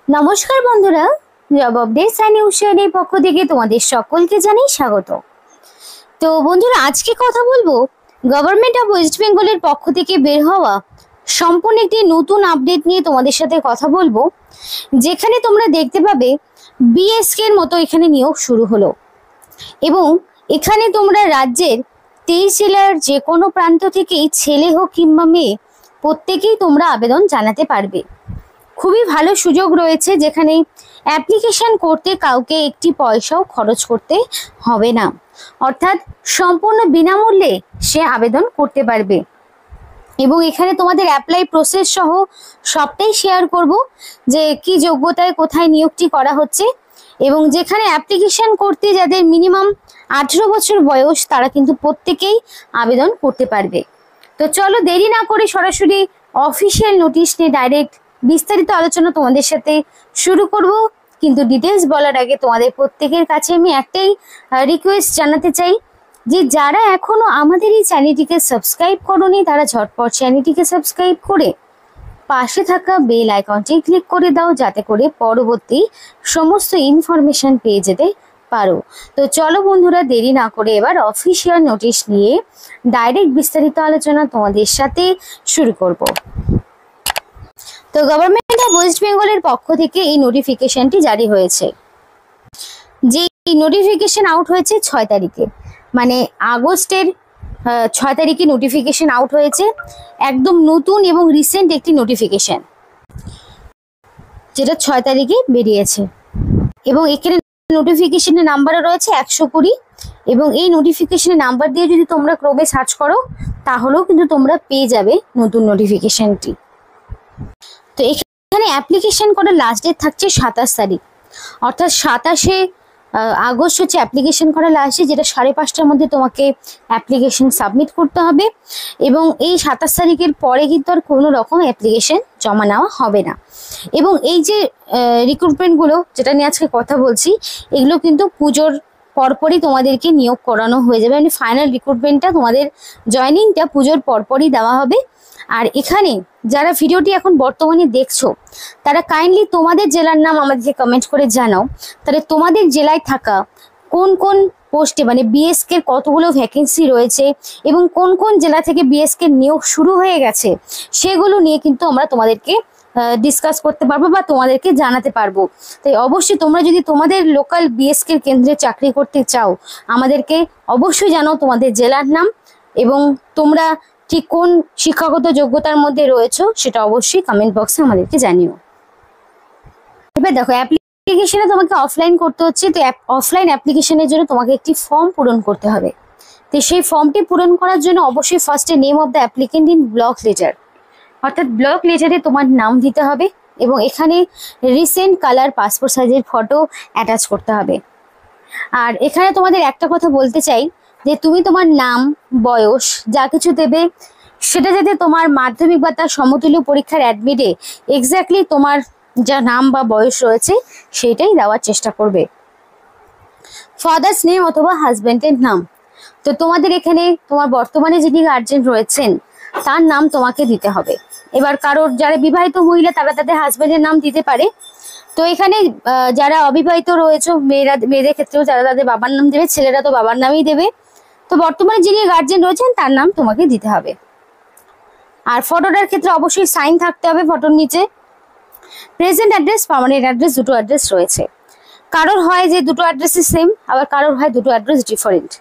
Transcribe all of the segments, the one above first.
নমস্কার বন্ধুরা, job updates and নিউজের পক্ষ থেকে তোমাদের সকলকে জানাই স্বাগত। তো বন্ধুরা, আজকে কথা বলবো গভর্নমেন্ট অফ ওয়েস্ট বেঙ্গলের পক্ষ থেকে বের হওয়া সম্পূর্ণ একটি নতুন আপডেট নিয়ে তোমাদের সাথে কথা বলবো, যেখানে তোমরা দেখতে পাবে বিএসকে এর মতো এখানে নিয়োগ শুরু হলো এবং এখানে তোমরা রাজ্যের 23 জেলার যে কোনো প্রান্ত থেকেই ছেলে হোক কিংবা মেয়ে প্রত্যেকেই তোমরা আবেদন জানাতে পারবে। খুবই ভালো সুযোগ রয়েছে, যেখানে অ্যাপ্লিকেশন করতে কাউকে একটি পয়সাও খরচ করতে হবে না, অর্থাৎ সম্পূর্ণ বিনামূল্যে সে আবেদন করতে পারবে। এবং এখানে তোমাদের অ্যাপ্লাই প্রসেস সহ সবটাই শেয়ার করব, যে কি যোগ্যতায় কোথায় নিয়োগটি করা হচ্ছে, এবং যেখানে অ্যাপ্লিকেশন করতে যাদের মিনিমাম 18 বছর বয়স তারা কিন্তু প্রত্যেকেই আবেদন করতে পারবে। তো চলো দেরি না করে সরাসরি অফিসিয়াল নোটিশ নিয়ে ডাইরেক্ট বিস্তারিত আলোচনা তোমাদের সাথে শুরু করব। কিন্তু ডিটেলস বলার আগে তোমাদের প্রত্যেকের কাছে আমি একটাই রিকোয়েস্ট জানাতে চাই, যে যারা এখনো আমাদের এই চ্যানেলটিকে সাবস্ক্রাইব করোনি তারা ঝটপট চ্যানেলটিকে সাবস্ক্রাইব করে পাশে থাকা বেল আইকনটি ক্লিক করে দাও, যাতে করে পরবর্তী সমস্ত ইনফরমেশন পেয়ে যেতে পারো। তো চলো বন্ধুরা, দেরি না করে এবার অফিসিয়াল নোটিশ নিয়ে ডাইরেক্ট বিস্তারিত আলোচনা তোমাদের সাথে শুরু করব। তো গভর্নমেন্ট অফ ওয়েস্ট বেঙ্গলের পক্ষ থেকে এই নোটিফিকেশনটি জারি হয়েছে, যে নোটিফিকেশন আউট হয়েছে 6 তারিখে, মানে আগস্টের 6 তারিখে নোটিফিকেশন আউট হয়েছে। একদম নতুন এবং রিসেন্ট একটি নোটিফিকেশন, যেটা 6 তারিখে বেরিয়েছে। এবং এখানে নোটিফিকেশনের নাম্বারও রয়েছে 120, এবং এই নোটিফিকেশনের নাম্বার দিয়ে যদি তোমরা ক্রমে সার্চ করো তাহলেও কিন্তু তোমরা পেয়ে যাবে নতুন নোটিফিকেশনটি। তো এখানে অ্যাপ্লিকেশন করার লাস্ট ডেট থাকছে 27 তারিখ, অর্থাৎ 27শে আগস্ট হচ্ছে অ্যাপ্লিকেশন করার লাস্ট ডেট, যেটা 5:30টার মধ্যে তোমাকে অ্যাপ্লিকেশন সাবমিট করতে হবে। এবং এই 27 তারিখের পরে কিন্তু আর কোনো রকম অ্যাপ্লিকেশন জমা নেওয়া হবে না। এবং এই যে রিক্রুটমেন্টগুলো যেটা নিয়ে আজকে কথা বলছি, এগুলো কিন্তু পুজোর পরপরই তোমাদেরকে নিয়োগ করানো হয়ে যাবে, মানে ফাইনাল রিক্রুটমেন্টটা তোমাদের জয়নিংটা পুজোর পরপরই দেওয়া হবে। আর এখানে যারা ভিডিওটি এখন বর্তমানে দেখছো তারা কাইন্ডলি তোমাদের জেলার নাম আমাদেরকে কমেন্ট করে জানাও, তাহলে তোমাদের জেলায় থাকা কোন কোন পোস্টে মানে বিএসকে কতগুলো ভ্যাকেন্সি রয়েছে এবং কোন কোন জেলা থেকে বিএসকে নিয়োগ শুরু হয়ে গেছে, সেগুলো নিয়ে কিন্তু আমরা তোমাদেরকে ডিসকাস করতে পারবো বা তোমাদেরকে জানাতে পারবো। তাই অবশ্যই তোমরা যদি তোমাদের লোকাল বিএসকে কেন্দ্রে চাকরি করতে চাও, আমাদেরকে অবশ্যই জানাও তোমাদের জেলার নাম এবং তোমরা ঠিক কোন শিক্ষাগত যোগ্যতার মধ্যে রয়েছে সেটা অবশ্যই কমেন্ট বক্সে আমাদেরকে জানিও। এবার দেখো, অ্যাপ্লিকেশনে তোমাকে অফলাইন করতে হচ্ছে। তো অফলাইন অ্যাপ্লিকেশনের জন্য তোমাকে একটি ফর্ম পূরণ করতে হবে। তো সেই ফর্মটি পূরণ করার জন্য অবশ্যই ফার্স্টে name of the applicant in block letter, অর্থাৎ ব্লক লেটারে তোমার নাম দিতে হবে এবং এখানে রিসেন্ট কালার পাসপোর্ট সাইজের ফটো অ্যাটাচ করতে হবে। আর এখানে তোমাদের একটা কথা বলতে চাই, যে তুমি তোমার নাম, বয়স যা কিছু দেবে সেটা যাতে তোমার মাধ্যমিক বা তার সমতুল্য পরীক্ষার অ্যাডমিটে এক্স্যাক্টলি তোমার যা নাম বা বয়স রয়েছে সেটাই দেওয়ার চেষ্টা করবে। ফাদার্স নেম অথবা হাজব্যান্ডের নাম, তো তোমাদের এখানে তোমার বর্তমানে যিনি গার্জেন রয়েছেন তার নাম তোমাকে দিতে হবে। এবার কারোর যারা বিবাহিত মহিলা তারা তাদের হাজব্যান্ডের নাম দিতে পারে। তো এখানে যারা অবিবাহিত রয়েছে মেয়েদের ক্ষেত্রেও যারা তাদের বাবার নাম দেবে, ছেলেরা তো বাবার নামই দেবে। তো বর্তমানে যিনি গার্জেন রয়েছেন তার নাম তোমাকে দিতে হবে। আর ফটোটার ক্ষেত্রে অবশ্যই সাইন থাকতে হবে ফটোর নিচে। প্রেজেন্ট অ্যাড্রেস, পার্মানেন্ট অ্যাড্রেস দুটো অ্যাড্রেস রয়েছে। কারোর হয় যে দুটো অ্যাড্রেসই সেম, আবার কারোর হয় দুটো অ্যাড্রেস ডিফারেন্ট।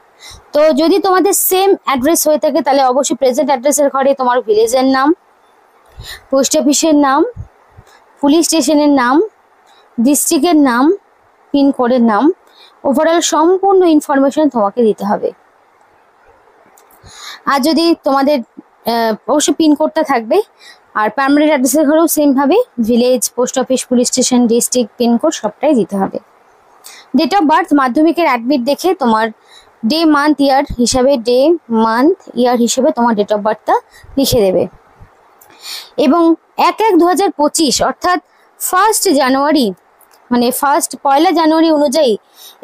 তো যদি তোমাদের সেম অ্যাড্রেস হয়ে থাকে তাহলে অবশ্যই প্রেজেন্ট অ্যাড্রেসের ঘরে তোমার ভিলেজের নাম, পোস্ট অফিসের নাম, পুলিশ স্টেশনের নাম, ডিস্ট্রিক্টের নাম, পিনকোডের নাম, ওভারঅল সম্পূর্ণ ইনফরমেশন তোমাকে দিতে হবে। আর যদি তোমাদের অবশ্যই পিনকোডটা থাকবে। আর পার্মানেন্ট অ্যাড্রেসের ঘরেও সেমভাবে village, post office, police station, district, pincode সবটাই দিতে হবে। ডেট অফ বার্থ মাধ্যমিকের অ্যাডমিট দেখে তোমার ডে মান্থ ইয়ার হিসাবে তোমার ডেট অফ বার্থটা লিখে দেবে। এবং 1/1/2025 অর্থাৎ 1 জানুয়ারি মানে পয়লা জানুয়ারি অনুযায়ী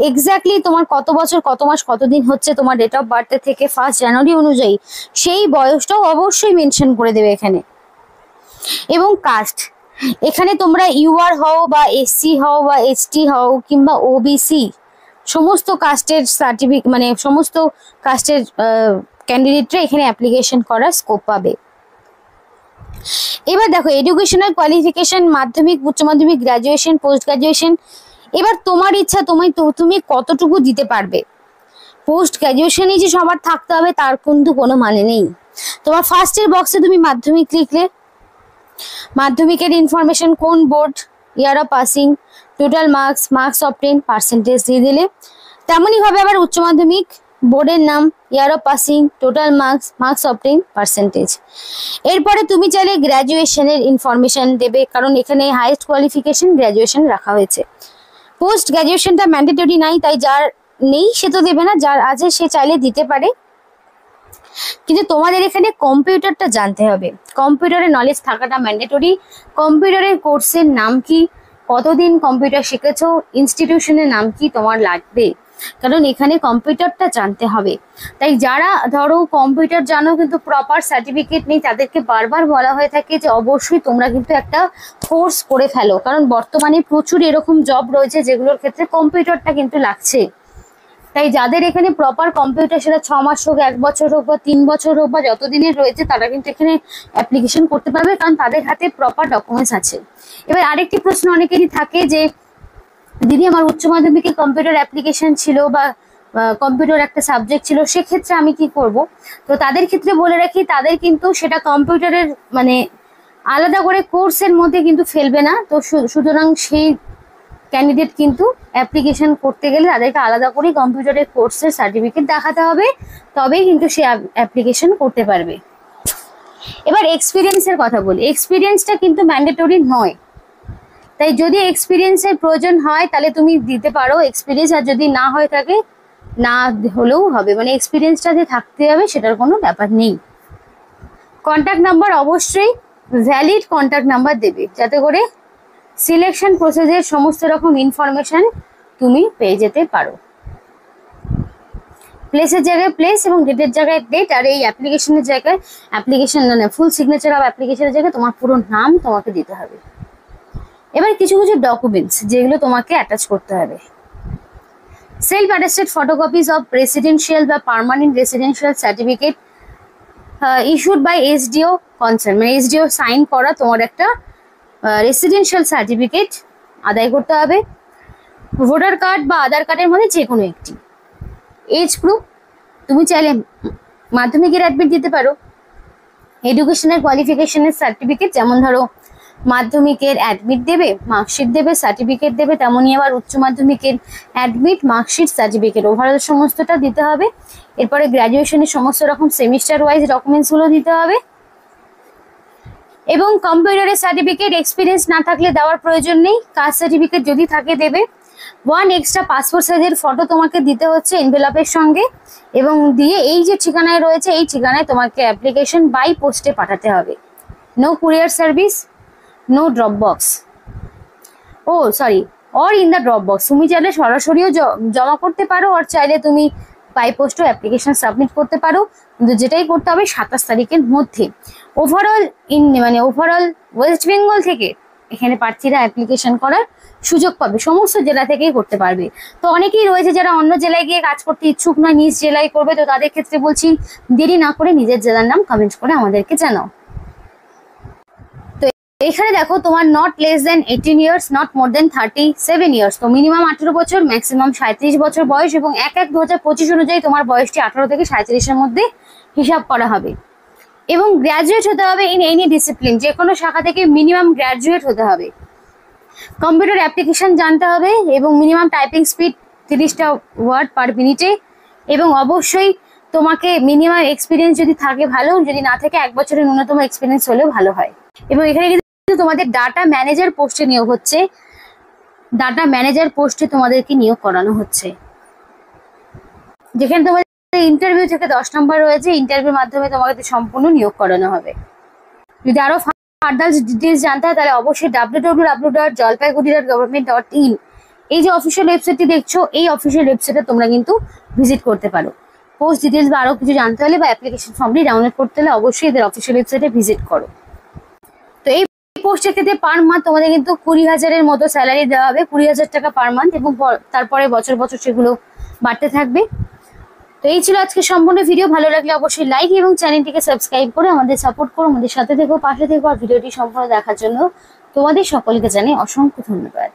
এক্স্যাক্টলি তোমার কত বছর, কত মাস, কতদিন হচ্ছে তোমার ডেট অফ বার্থ থেকে 1 জানুয়ারি অনুযায়ী সেই বয়সটাও অবশ্যই মেনশন করে দেবে এখানে। এবং কাস্ট, এখানে তোমরা ইউআর হও বা এসসি হও বা এসটি হও কিংবা ওবিসি সমস্ত কাস্টের সার্টিফিকেট মানে সমস্ত কাস্টের ক্যান্ডিডেটরা এখানে অ্যাপ্লিকেশন করার স্কোপ পাবে। এবার দেখো এডুকেশনাল কোয়ালিফিকেশন মাধ্যমিক, উচ্চ মাধ্যমিক, গ্রাজুয়েশন, পোস্ট গ্রাজুয়েশন। এবার তোমার ইচ্ছা তুমি কতটুকু দিতে পারবে। পোস্ট গ্রাজুয়েশনই যে সবার থাকতে হবে তার কিন্তু কোনো মানে নেই। তোমার ফার্স্টের বক্সে তুমি মাধ্যমিক লিখলে, মাধ্যমিকের ইনফরমেশন কোন board, year of passing, total marks, marks obtain, percentage দিয়ে দিলে। তেমনই ভাবে আবার উচ্চ মাধ্যমিক বোর্ডের নাম, year of passing, total marks, marks obtain, percentage. এরপরে তুমি চাইলে গ্র্যাজুয়েশনের ইনফরমেশন দেবে, কারণ এখানে হাইয়েস্ট কোয়ালিফিকেশন গ্র্যাজুয়েশন রাখা হয়েছে। পোস্ট গ্র্যাজুয়েশনটা ম্যান্ডেটরি নাই, তাই যার নেই সে তো দেবে না, যার আছে সে চাইলে দিতে পারে। কিন্তু তোমাদের এখানে কম্পিউটারটা জানতে হবে, কম্পিউটারের নলেজ থাকাটা ম্যান্ডেটরি। কম্পিউটারের কোর্সের নাম কি, কতদিন কম্পিউটার শিখেছো, ইনস্টিটিউশনের নাম কি তোমার লাগবে, কারণ এখানে কম্পিউটারটা জানতে হবে। তাই যারা ধরো কম্পিউটার জানো কিন্তু প্রপার সার্টিফিকেট নেই, তাদেরকে বারবার বলা হয়ে থাকে যে অবশ্যই তোমরা কিন্তু একটা কোর্স করে ফেলো, কারণ বর্তমানে প্রচুর এরকম জব রয়েছে যেগুলোর ক্ষেত্রে কম্পিউটারটা কিন্তু লাগছে। তাই যাদের এখানে প্রপার কম্পিউটার, সেটা 6 মাস হোক, 1 বছর হোক বা 3 বছর হোক বা যতদিনের রয়েছে, তারা কিন্তু এখানে অ্যাপ্লিকেশন করতে পারবে, কারণ তাদের হাতে প্রপার ডকুমেন্টস আছে। এবার আরেকটি প্রশ্ন অনেকেরই থাকে যে দিদি আমার উচ্চ মাধ্যমিকে কম্পিউটার অ্যাপ্লিকেশন ছিল বা কম্পিউটার একটা সাবজেক্ট ছিল, সেক্ষেত্রে আমি কি করব। তো তাদের ক্ষেত্রে বলে রাখি, তাদের কিন্তু সেটা কম্পিউটারের মানে আলাদা করে কোর্সের মধ্যে কিন্তু ফেলবে না। তো সুতরাং সেই ক্যান্ডিডেট কিন্তু অ্যাপ্লিকেশন করতে গেলে তাদেরকে আলাদা করে কম্পিউটারের কোর্সের সার্টিফিকেট দেখাতে হবে, তবেই কিন্তু সে অ্যাপ্লিকেশন করতে পারবে। এবার এক্সপিরিয়েন্সের কথা বলি, এক্সপিরিয়েন্সটা কিন্তু ম্যান্ডেটরি নয়, তাই যদি এক্সপিরিয়েন্সের প্রয়োজন হয় তাহলে তুমি দিতে পারো এক্সপিরিয়েন্স, আর যদি না হয়ে থাকে না হলেও হবে, মানে এক্সপিরিয়েন্সটা যে থাকতে হবে সেটার কোনো ব্যাপার নেই। কন্ট্যাক্ট নাম্বার অবশ্যই ভ্যালিড কন্ট্যাক্ট নাম্বার দেবে, যাতে করে সিলেকশন প্রসেসের সমস্ত রকম ইনফরমেশন তুমি পেয়ে যেতে পারো। প্লেসের জায়গায় প্লেস এবং ডেটের জায়গায় ডেট, আর এই অ্যাপ্লিকেশনের জায়গায় অ্যাপ্লিকেশন মানে ফুল সিগনেচার অফ অ্যাপ্লিকেশনের জায়গায় তোমার পুরো নাম তোমাকে দিতে হবে। এবার কিছু কিছু ডকুমেন্টস যেগুলো তোমাকে অ্যাটাচ করতে হবে। Self attested photocopies of residential বা permanent residential certificate issued by SDO concern, মানে এসডিও সাইন করা তোমার একটা রেসিডেন্সিয়াল সার্টিফিকেট আদায় করতে হবে। ভোটার কার্ড বা আধার কার্ডের মধ্যে যে কোনো একটি। এজ প্রুফ, তুমি চাইলে মাধ্যমিকের অ্যাডমিট দিতে পারো। এডুকেশনাল কোয়ালিফিকেশনের সার্টিফিকেট, যেমন ধরো মাধ্যমিকের অ্যাডমিট দেবে, মার্কশিট দেবে, সার্টিফিকেট দেবে, তেমনই আবার উচ্চ মাধ্যমিকের অ্যাডমিট, মার্কশিট, সার্টিফিকেট ওভারঅল সমস্তটা দিতে হবে। এরপরে গ্র্যাজুয়েশনের সমস্ত রকম সেমিস্টার ওয়াইজ ডকুমেন্টসগুলো দিতে হবে। এবং কম্পিউটারের সার্টিফিকেট, এক্সপিরিয়েন্স না থাকলে দেওয়ার প্রয়োজন নেই, কাস্ট সার্টিফিকেট যদি থাকে দেবে। 1 এক্সট্রা পাসপোর্ট সাইজের ফটো তোমাকে দিতে হচ্ছে এনভেলপের সঙ্গে, এবং দিয়ে এই যে ঠিকানায় রয়েছে এই ঠিকানায় তোমাকে অ্যাপ্লিকেশন বাই পোস্টে পাঠাতে হবে। No courier service, no drop box, oh sorry or in the drop box. তুমি চাইলে সরাসরিও জমা করতে পারো, আর চাইলে তুমি বাই পোস্টও অ্যাপ্লিকেশন সাবমিট করতে পারো, কিন্তু যেটাই করতে হবে 27 তারিখের মধ্যে। ওভারঅল ওভারঅল ওয়েস্ট বেঙ্গল থেকে এখানে প্রার্থীরা অ্যাপ্লিকেশন করার সুযোগ পাবে, সমস্ত জেলা থেকেই করতে পারবে। তো অনেকেই রয়েছে যারা অন্য জেলায় গিয়ে কাজ করতে ইচ্ছুক নয়, নিজ জেলায় করবে, তো তাদের ক্ষেত্রে বলছি দেরি না করে নিজের জেলার নাম কমেন্ট করে আমাদেরকে জানাও। তো এখানে দেখো তোমার not less than 18 years, not more than 37 years, তো মিনিমাম 18 বছর, ম্যাক্সিমাম 37 বছর বয়স, এবং 1/1/2025 অনুযায়ী তোমার বয়সটি 18 থেকে 37-এর মধ্যে হিসাব করা হবে। এবং গ্র্যাজুয়েট হতে হবে ইন এনি ডিসিপ্লিন, যে কোনো শাখা থেকে মিনিমাম গ্র্যাজুয়েট হতে হবে। কম্পিউটার অ্যাপ্লিকেশন জানতে হবে এবং মিনিমাম টাইপিং স্পিড 30টা ওয়ার্ড পার মিনিটে, এবং অবশ্যই তোমাকে মিনিমাম এক্সপিরিয়েন্স যদি থাকে ভালো, যদি না থাকে 1 বছরের ন্যূনতম এক্সপিরিয়েন্স হলেও ভালো হয়। এবং এখানে কিন্তু তোমাদের ডাটা ম্যানেজার পোস্টে নিয়োগ হচ্ছে, ডাটা ম্যানেজার পোস্টে তোমাদেরকে নিয়োগ করানো হচ্ছে, যেখানে তোমাদের ইন্টারভিউ থেকে 10 নম্বর রয়েছে, ইন্টারভিউর মাধ্যমে তোমাকে সম্পূর্ণ নিয়োগ করানো হবে। যদি আরো ফার্দার ডিটেলস জানতে হয় তাহলে অবশ্যই www.jalpaiguri.government.in এই যে অফিসিয়াল ওয়েবসাইটটি দেখছো, এই অফিসিয়াল ওয়েবসাইটে তোমরা কিন্তু ভিজিট করতে পারো। পোস্ট ডিটেলস বা আরো কিছু জানতে হলে বা অ্যাপ্লিকেশন ফর্মটি ডাউনলোড করতে হলে অবশ্যই এদের অফিসিয়াল ওয়েবসাইটে ভিজিট করো। তো এই পোস্টের ক্ষেত্রে পার মান্থ তোমাদের কিন্তু 20,000-এর মতো স্যালারি দেওয়া হবে, 20,000 টাকা পার মান্থ, এবং তারপরে বছর বছর সেগুলো বাড়তে থাকবে। তো এই ছিল আজকে সম্পূর্ণ ভিডিও। ভালো লাগলে অবশ্যই লাইক এবং চ্যানেলটিকে সাবস্ক্রাইব করে আমাদের সাপোর্ট করো, আমাদের সাথে থেকো, পাশে থেকো। আর ভিডিওটি সম্পূর্ণ দেখার জন্য তোমাদের সকলকে জানাই অসংখ্য ধন্যবাদ।